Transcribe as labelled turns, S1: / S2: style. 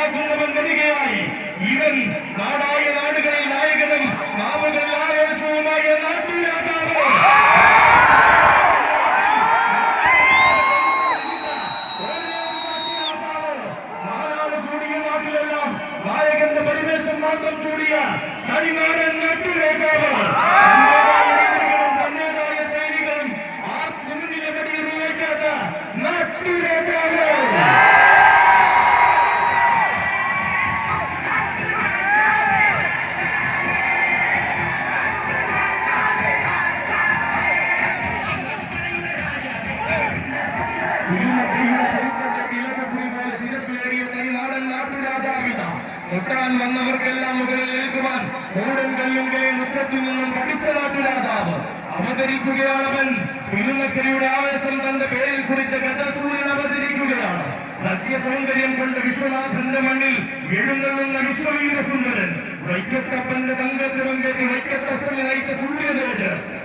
S1: രാജാവാകുന്നവൻ വരികയായി. ഇവൻ നാടായ നാടുകളിൽ നായകനും നാവുകളിൽ ആവേശവുമായ നാട്ടുരാജാവ്. നാലാള് കൂടിയ നാട്ടിലെല്ലാം നായകന്റെ പരിവേഷം മാത്രം ചൂടിയ തനിനാടൻ നാട്ടുരാജാവ്. തന്നേതായ ശൈലികളും ആർക്കും നിലപടിയിൽ വയ്ക്കാത്ത നാട്ടുരാജാവ്. മുട്ടാൻ വന്നവർക്കെല്ലാം മുകളിൽ നിൽക്കുവാൻ മൂടൻ കല്ലുങ്കലെ മുറ്റത്തു നിന്നും പഠിച്ച നാട്ടുരാജാവ് അവതരിക്കുകയാണവൻ. തിരുനക്കരയുടെ ആവേശം തന്റെ പേരിൽ കുറിച്ച ഗജസൂര്യൻ അവതരിക്കുകയാണ്. റഷ്യ സൗന്ദര്യം കൊണ്ട് വിശ്വനാഥന്റെ മണ്ണിൽ എഴുന്നള്ളുന്ന വിശ്വവീര സുന്ദരൻ. വൈക്കത്തപ്പന്റെ